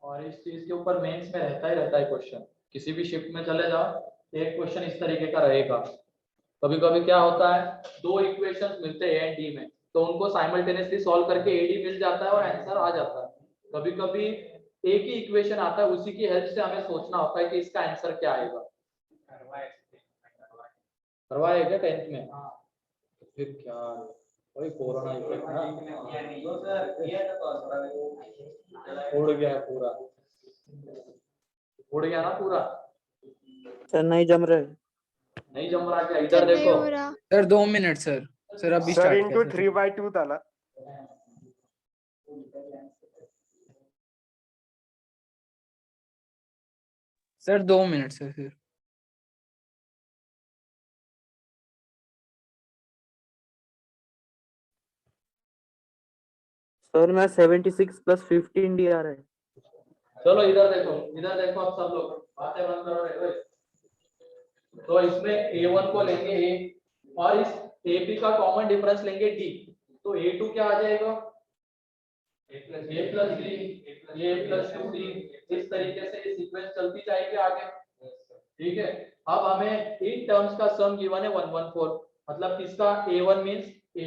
और इस चीज के ऊपर मेंस में रहता है क्वेश्चन। किसी भी शिफ्ट में चले जाओ, एक क्वेश्चन इस तरीके का रहेगा। कभी कभी क्या होता है, दो इक्वेशंस मिलते हैं ए एंड डी में, तो उनको साइमल्टेनियसली सॉल्व करके एडी मिल जाता है और आंसर आ जाता है। कभी कभी एक ही इक्वेशन आता है, उसी की हेल्प से हमें सोचना होता है कि इसका आंसर क्या आएगा। करवाए क्या 10th में? तो फिर क्या, वही कोरोना इफेक्ट ना, उड़ गया पूरा, उड़ गया ना पूरा। सर नहीं जम रहे। नहीं जम रहा क्या? सर इधर नहीं देखो। हो रहा। Sir 2 minute sir. सर अभी सर स्टार्ट इंटू किया 3/2 झाला. सर 2 मिनट सर फिर। सर मैं 76 प्लस 15 डी आ रहा है। चलो इधर देखो, इधर देखो, अब सब लोग बातें बंद करो रे भाई। तो इसमें a1 को लेंगे a, और इस ab का कॉमन डिफरेंस लेंगे d, तो a2 क्या आ जाएगा? a plus d, a plus 2d। इस तरीके से ये सीक्वेंस चलती जाएगी आगे। ठीक है, अब हमें इन टर्म्स का सम गिवन है 114, मतलब किसका? a1 means a,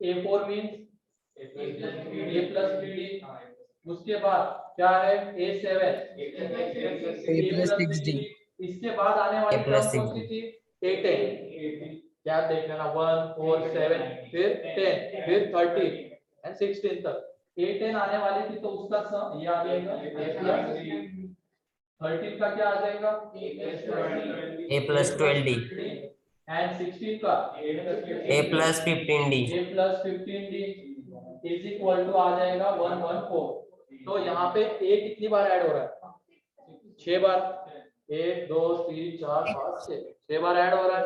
a4 means a plus bd, उसके बाद क्या है a7 A plus 6D। इसके बाद आने वाली A plus टर्म कौन 6D। सी थी? a10। क्या देख लेना, 1 4 7 फिर 10 फिर 13 एंड 16 तक a10 आने वाली थी, तो उसका सम ये आ जाएगा a प्लस 13 का क्या आ जाएगा? A plus 12D। एंड 16 का A plus 15D। a plus 15d is equal to आ जाएगा 114। तो यहाँ पे a कितनी बार ऐड हो रहा है? 6 बार। 1 2 3 4 5 6 बार ऐड हो रहा है,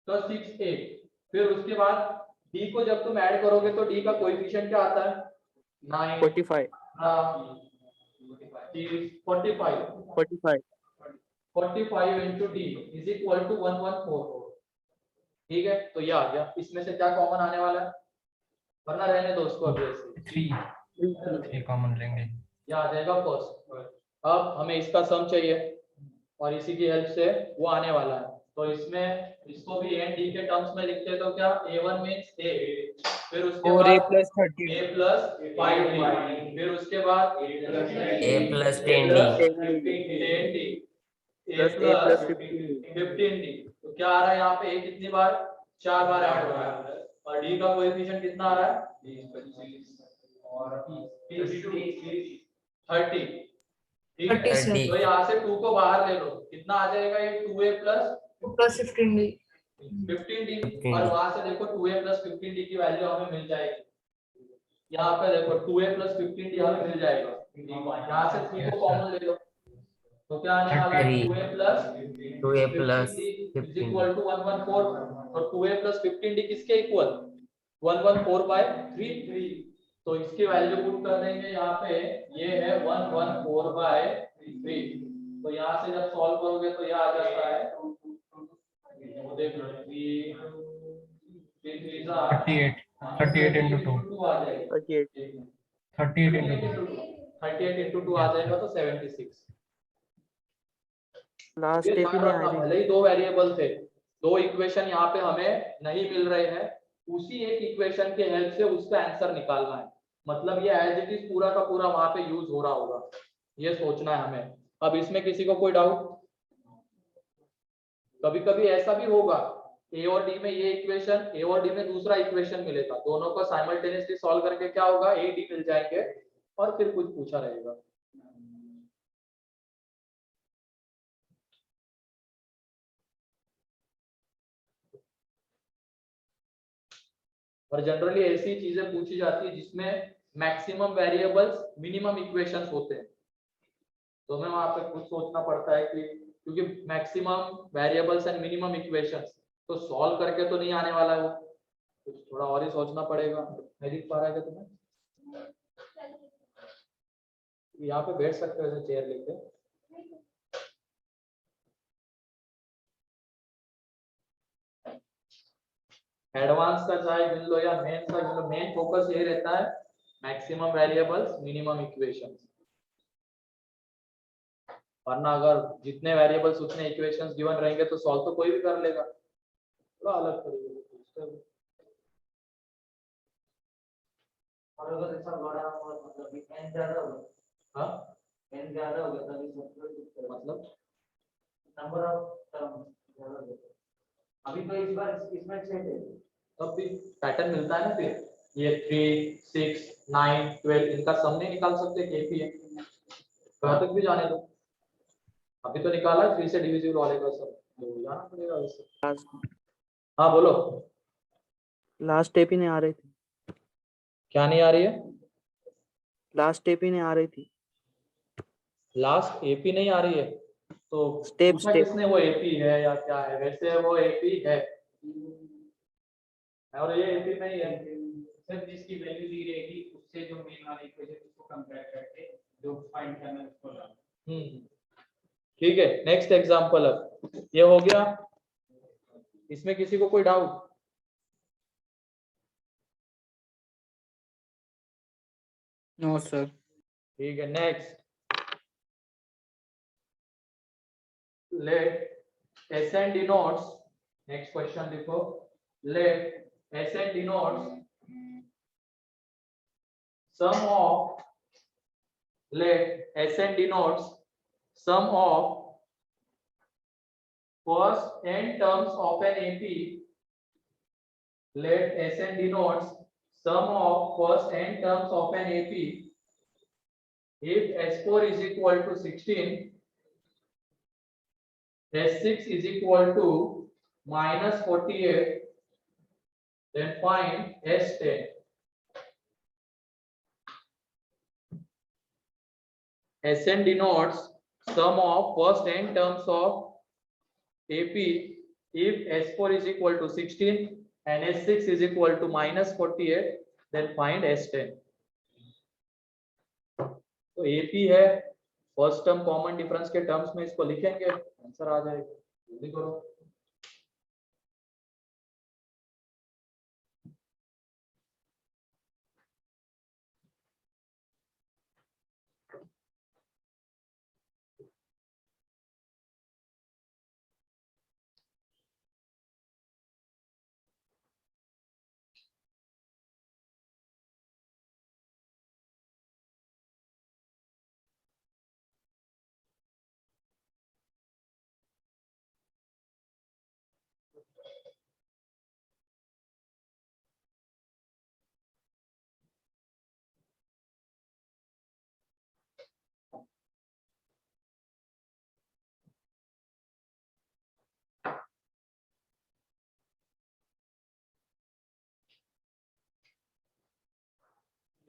तो 6a। फिर उसके बाद d को जब तुम ऐड करोगे तो d का कोएफिशिएंट क्या आता है? 9 45 45 45 into d is equal to 114। ठीक है, तो ये आ गया। इसमें से क्या कॉमन आने वाला है? वरना रहने दो उसको अभी ऐसे। 3 कॉमन लेंगे। ये आ जाएगा फर्स्ट। अब हमें इसका सम चाहिए और इसी की हेल्प से वो आने वाला है। तो इसमें इसको भी एंड डी के टर्म्स में लिखते हैं, तो क्या a1 मींस a, फिर उसके और A बाद plus 13। a प्लस 5d, फिर उसके बाद A plus 10D। 10d, a plus a plus plus 15 15d। तो क्या आ रहा है यहाँ पे? a कितनी बार? 4 बार ऐड हो रहा है, और d का कोएफिशिएंट कितना आ रहा है? 30। ठीक है, 30 सर। तो यहाँ से 2 को बाहर ले लो, कितना आ जाएगा? ये 2a plus 15D। 15d, 15D। और वहां से देखो 2a प्लस 15d की वैल्यू हमें मिल जाएगी। यहाँ पे देखो 2a प्लस 15d हमें मिल जाएगा। यहाँ से 3 को कॉमन ले लो, तो क्या आने वाला है? 33। 2a plus 2A plus 15d is 15D। equal to 114। और 2a प्लस 15d किसके इक्वल? 114/3। तो इसकी वैल्यू पुट कर देंगे यहाँ पे, ये है 114/3। तो यहाँ से जब सॉल्व करोगे तो यह आ जाता है, वो देख लो, 38 into 2। 2 आ जाएगा। 38 into 2। 38 into 2 आ जाएगा, तो 76। लास्ट ये स्टेप ही ध्यान नहीं रखना, आई भले ही दो वेरिएबल थे, दो इक्वेशन यहाँ पे हमें नहीं मिल रहे हैं, उसी एक इक्वेशन के हेल्प से उसका आंसर निकालना है। मतलब ये एज इट इज पूरा का पूरा वहां पे यूज हो रहा होगा, ये सोचना है हमें। अब इसमें किसी को कोई डाउट? कभी कभी ऐसा भी होगा, ए और डी में ये इक्वेशन, ए और डी में दूसरा इक्वेशन मिलेगा, दोनों को साइमल्टेनियसली सॉल्व करके क्या होगा? ए डी मिल जाएंगे, और फिर कुछ पूछा रहेगा। और जनरली ऐसी चीजें पूछी जाती है जिसमें मैक्सिमम वेरिएबल्स मिनिमम इक्वेशंस होते हैं, तो हमें वहां पे कुछ सोचना पड़ता है कि क्योंकि maximum variables and minimum equations तो सॉल्व करके तो नहीं आने वाला है, वो कुछ थोड़ा और ही सोचना पड़ेगा। नहीं दिख पा रहा है क्या तुम्हें? यहाँ पे बैठ सकते हो ऐसे चेयर लेके। एडवांस का चाहे गिन लो या मेन का गिन लो, मेन फोकस यही रहता है मैक्सिमम वेरिएबल्स मिनिमम इक्वेशंस। वरना अगर जितने वेरिएबल्स उतने इक्वेशंस गिवन रहेंगे तो सॉल्व तो कोई भी कर लेगा, थोड़ा अलग तरीके से पूछते हैं। और अगर ऐसा बड़ा हो मतलब कि n ज्यादा होगा, हाँ n ज्यादा होगा तभी सब मतलब नंबर ऑफ टर्म ज्यादा होगा। अभी तो इस बार इसमें 6 थे, तब भी पैटर्न मिलता है ना, फिर ये 3 6 9 12 इनका सम नहीं निकाल सकते केपी है, कहां तक भी जाने दो। अभी तो निकाला 3 से डिविजिबल वाले का सम, तो जाना पड़ेगा उससे। हाँ बोलो, लास्ट स्टेप ही नहीं आ रही थी, क्या नहीं आ रही है? लास्ट स्टेप ही नहीं आ रही थी। लास्ट एपी नहीं आ रही है तो Step, पूछा step. किसने वो एपी है या क्या है? वैसे वो एपी है और ये एपी नहीं है। सिर्फ जिसकी वैल्यू दी रहेगी उससे जो मेन वाली इक्वेशन उसको कंपेयर करके जो फाइंड करना है उसको लाना। ठीक है, नेक्स्ट एग्जांपल अब ये हो गया। इसमें किसी को कोई डाउट? No sir. ठीक है, next let SN denotes, next question लिखो, let SN denotes sum of, let SN denotes sum of first n terms of an AP, let SN denotes sum of first n terms of an AP if S4 is equal to 16, S6 is equal to minus 48, then find S10. Sn denotes sum of first n terms of AP if S4 is equal to 16 and S6 is equal to minus 48, then find S10. तो AP है, first term common difference के terms में इसको लिखेंगे, answer आ जाएगा। जल्दी करो।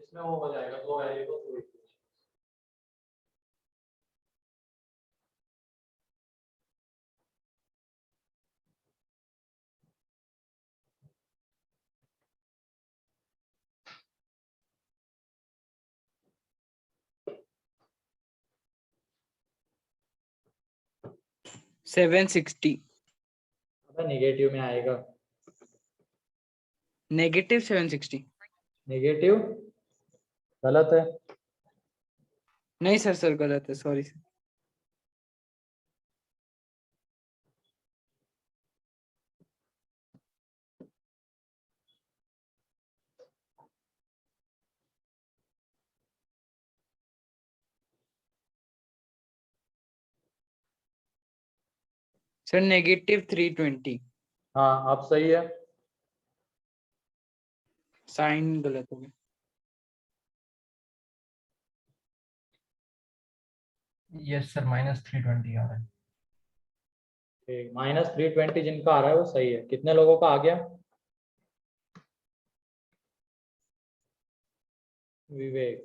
इसमें वो हो जाएगा, दो वेरिएबल दो इक्वेशन। $760 अबे नेगेटिव में आएगा, नेगेटिव 760। नेगेटिव गलत है। नहीं सर, सर गलत है, सॉरी सर। Sir negative 320। हाँ अब सही है। साइन गलत हो गया। यस सर, -320 आ रहा है। -320 जिनका आ रहा है वो सही है। कितने लोगों का आ गया? विवेक,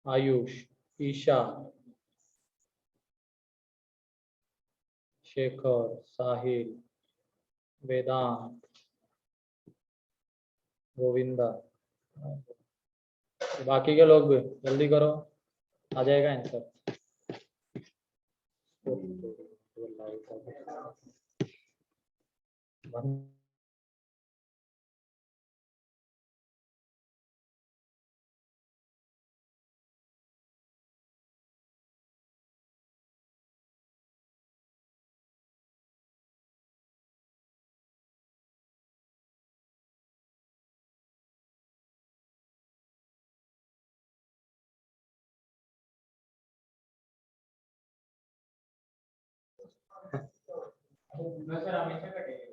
आयुष, ईशा, शेखर, साहिल, वेदांत, गोविंदा, बाकी के लोग भी जल्दी करो, आ जाएगा आंसर। no sir हमेशा कटेगा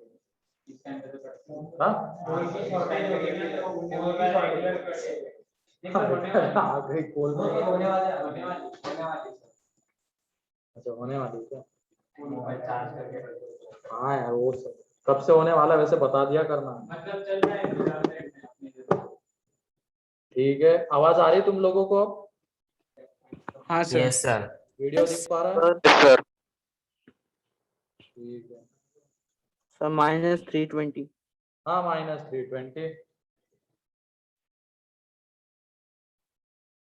इस टाइम पे तो कटता है हाँ कोई भी शॉर्टेज लगेगा तो वो भी शॉर्टेज कटेगा नहीं सर होने वाला आ गई कॉल। होने वाली अच्छा होने वाली है क्या? मोबाइल चार्ज करके हाँ यार वो कब से होने वाला है, वैसे बता दिया करना। मतलब चल रहा है अपने ठीक है, आवाज आ रही तुम लोगों को? हाँ सर। Yes, sir. वीडियो दिख पा रहा है? सर ठीक है। सर -320। हाँ -320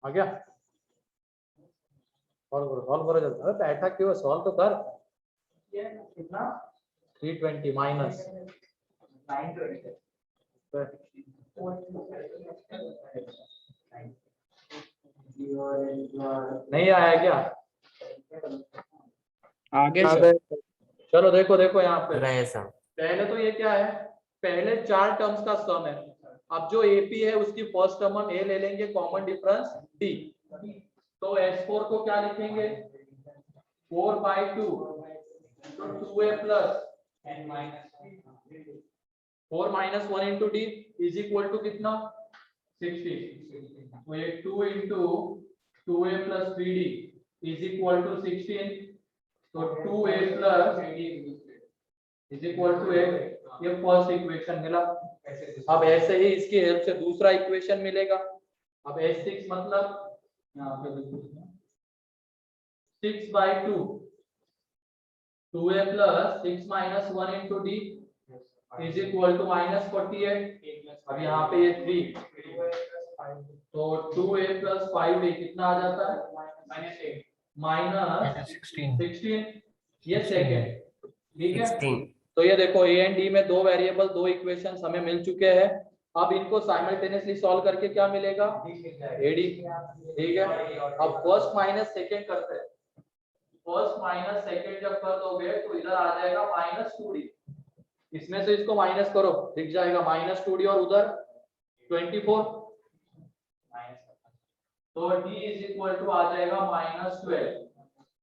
आ गया। सॉल्व करो जल्दी। अरे बैठा क्यों है, सॉल्व तो कर। कितना 320 माइनस 920 नहीं आया क्या? आगे सर। चलो देखो देखो यहाँ पे रहे sir. पहले तो ये क्या है, पहले 4 टर्म्स का सम है। अब जो एपी है उसकी फर्स्ट टर्म हम ए ले लेंगे, कॉमन डिफरेंस डी। तो S4 को क्या लिखेंगे, 4/2 तो 2a plus 4 - 1 into d is equal to कितना 60। तो ये 2 into 2a plus 3d is equal to 16। तो 2a plus is equal to 8। ये फर्स्ट इक्वेशन मिला। अब ऐसे ही इसकी हेल्प से दूसरा इक्वेशन मिलेगा। अब S6 मतलब यहाँ पे 6/2 2a plus 6 - 1 into d is equal to -48। अब यहाँ पे ये 3 तो 2a प्लस 5a कितना आ जाता है -16। ये सेकेंड, ठीक है। 16. तो ये देखो ए एंड डी में दो वेरिएबल, दो इक्वेशंस हमें मिल चुके हैं। अब इनको साइमल्टेनियसली सॉल्व करके क्या मिलेगा, एडी। ठीक है, अब फर्स्ट माइनस सेकंड करते हैं। फर्स्ट माइनस सेकंड जब कर दोगे तो इधर आ जाएगा -2d। इसमें से इसको माइनस करो, दिख जाएगा -2d और उधर 24। तो d इज इक्वल टू आ जाएगा -12।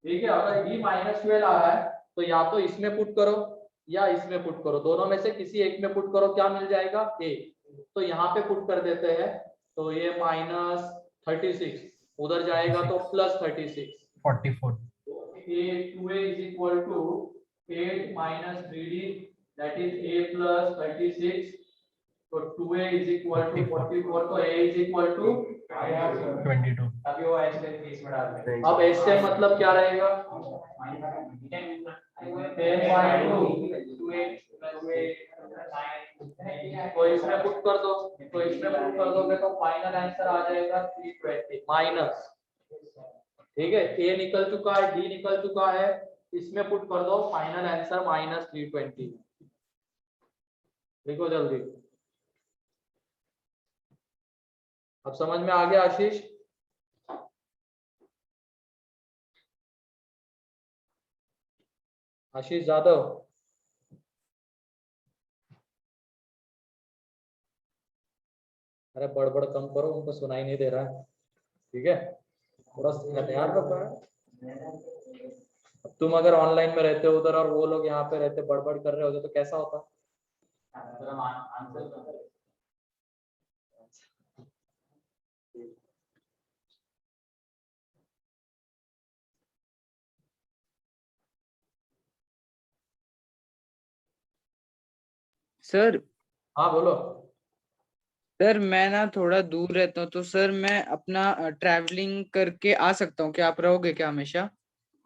ठीक है, अगर d -12 आ रहा है तो या तो इसमें पुट करो या इसमें पुट करो, दोनों में से किसी एक में पुट करो, क्या मिल जाएगा a। तो यहाँ पे पुट कर देते हैं, तो ये -36 उधर जाएगा तो +36 44. a2a is equal to 8 - 3d that is a plus 36। तो 2a is equal to 44 तो a is equal to 22. अभी वो ऐसे केस में डाल दें। अब ऐसे मतलब क्या रहेगा 10/2 तो इसमें पुट कर दो, तो इसमें पुट कर दोगे तो फाइनल आंसर आ जाएगा 320 माइनस। ठीक है, ए निकल चुका है, डी निकल चुका है, इसमें पुट कर दो, फाइनल आंसर -320। देखो जल्दी, अब समझ में आ गया आशीष? आशीष जादव, अरे बड़बड़ कम करो, उनको सुनाई नहीं दे रहा है। ठीक है, थोड़ा ध्यान रखो यार। अब तुम अगर ऑनलाइन में रहते हो उधर और वो लोग यहाँ पे रहते बड़बड़ कर रहे होते तो कैसा होता? सर हाँ बोलो। सर मैं ना थोड़ा दूर रहता हूँ, तो सर मैं अपना ट्रैवलिंग करके आ सकता हूँ क्या? आप रहोगे क्या हमेशा?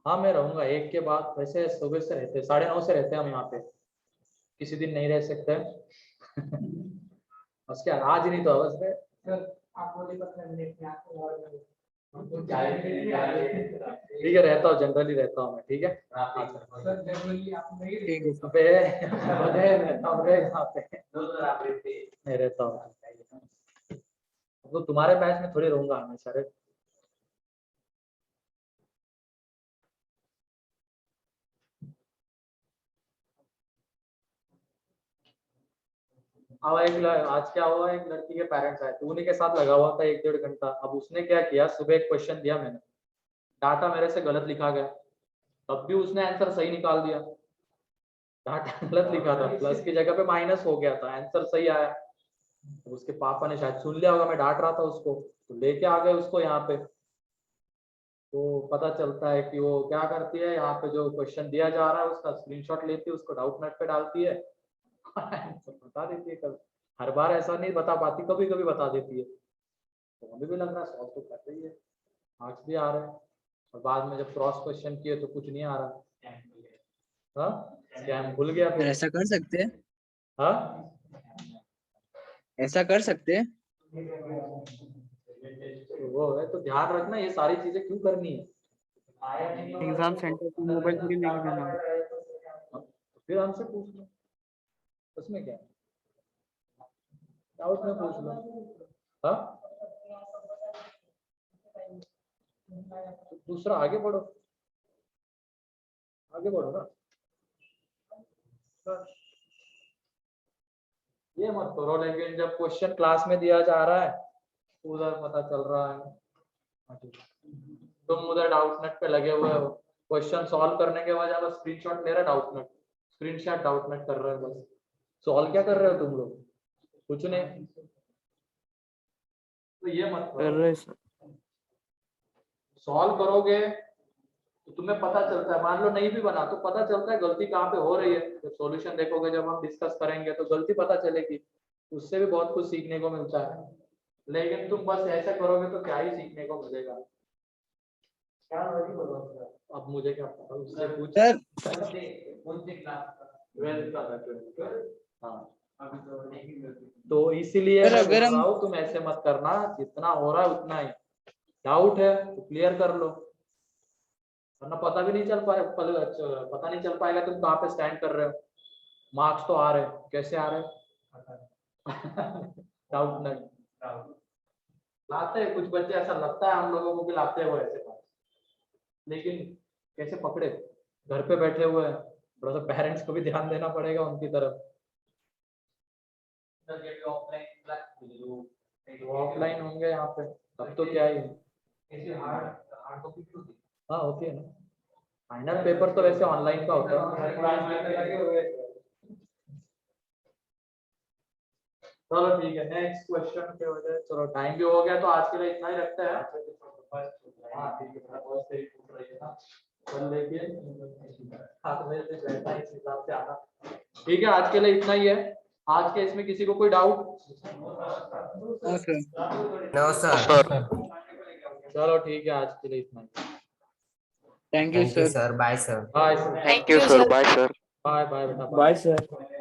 हाँ मैं रहूंगा, 1 के बाद वैसे सुबह से रहते हैं, 9:30 से रहते हैं हम यहाँ पे, किसी दिन नहीं रह सकते उसके आज नहीं तो बस आप बोले 15 मिनट में आपको और ठीक है, रहता हूँ, जनरली रहता हूँ मैं, ठीक है। सर जनरली आप नहीं ठीक है सर। अबे अबे रहता हूँ रे यहाँ पे, मैं रहता हूँ, तो तुम्हारे बैच में थोड़ी रहूंगा हमेशा रे। अब आज क्या हुआ, एक लड़की के पेरेंट्स आए तो उन्हीं के साथ लगा हुआ था 1-1.5 घंटा। अब उसने क्या किया, सुबह एक क्वेश्चन दिया मैंने, डाटा मेरे से गलत लिखा गया, तब भी उसने आंसर सही निकाल दिया। डाटा गलत लिखा था, प्लस की जगह पे माइनस हो गया था, आंसर सही आया। तो उसके पापा ने शायद सुन लिया होगा मैं डांट रहा था उसको, तो लेके आ गए उसको यहाँ पे। तो पता चलता है कि वो क्या करती है, यहाँ पे जो क्वेश्चन दिया जा रहा है उसका स्क्रीनशॉट लेती है, उसको डाउटनेट पे डालती है आंसर बता देती है। कभी हर बार ऐसा नहीं बता पाती, कभी कभी बता देती है। तो हमें भी लग रहा है सॉल्व तो कर रही है, मार्क्स भी आ रहे हैं, और बाद में जब क्रॉस क्वेश्चन किए तो कुछ नहीं आ रहा। हाँ स्कैम भूल गया सर फिर। ऐसा कर सकते हैं? हाँ ऐसा कर सकते हैं? वो है, तो ध्यान रखना ये सारी चीजें क्यों करनी है। एग्जाम सेंटर पे मोबाइल थोड़ी लेके जाना है। तो फिर हमसे पूछ लो, उसमें क्या है, डाउट में पूछ लो। हाँ तो दूसरा आगे बढ़ो, आगे बढ़ो ना। ये मत करो, लेकिन जब क्वेश्चन क्लास में दिया जा रहा है उधर पता चल रहा है तुम उधर डाउटनेट पे लगे हुए हो, क्वेश्चन सॉल्व करने के बजाय बस स्क्रीनशॉट ले रहे डाउटनेट, स्क्रीनशॉट डाउटनेट कर रहे हो, बस सॉल्व क्या कर रहे हो तुम लोग, कुछ नहीं। तो ये मत कर करो, रहे सर। सॉल्व करोगे तो तुम्हें पता चलता है, मान लो नहीं भी बना तो पता चलता है गलती कहाँ पे हो रही है। जब सॉल्यूशन देखोगे, जब हम डिस्कस करेंगे तो गलती पता चलेगी, उससे भी बहुत कुछ सीखने को मिलता है। लेकिन तुम बस ऐसे करोगे तो क्या ही सीखने को मिलेगा। अब मुझे क्या पता, उससे पूछ। सर 12th का था, 12th। हाँ तो इसीलिए सर मैं अगर बोल हम रहा हूँ तुम ऐसे मत करना, जितना हो रहा है उतना ही, डाउट है तो क्लियर कर लो, वरना पता भी नहीं चल पाए, पता नहीं चल पाएगा तुम कहाँ पे स्टैंड कर रहे हो। मार्क्स तो आ रहे, कैसे आ रहे डाउट नहीं लाते हैं, कुछ बच्चे ऐसा लगता है हम लोगों को भी लाते हैं वो ऐसे पास, लेकिन कैसे पकड़े, घर पे बैठे हुए हैं, थोड़ा सा पेरेंट्स को भी ध्यान देना पड़ेगा उनकी तरफ। ऑफलाइन होंगे यहाँ पे, अब तो क्या ही है। हाँ होती है ना, फाइनल पेपर तो वैसे ऑनलाइन का होता है। चलो ठीक है, नेक्स्ट क्वेश्चन के वजह, चलो टाइम भी हो गया तो आज के लिए इतना ही रखते हैं। हाँ ठीक है, बहुत सही पूछ रही है ना, कल लेके 7 बजे से बैठना, इस हिसाब से आना। ठीक है, आज के लिए इतना ही है। आज के इसमें किसी को कोई डाउट? No sir. चलो ठीक है, आज के लिए इतना ही। Thank you thank you sir. Sir, bye sir. Bye sir, thank you sir, bye sir. Bye bye बेटा, बाय सर।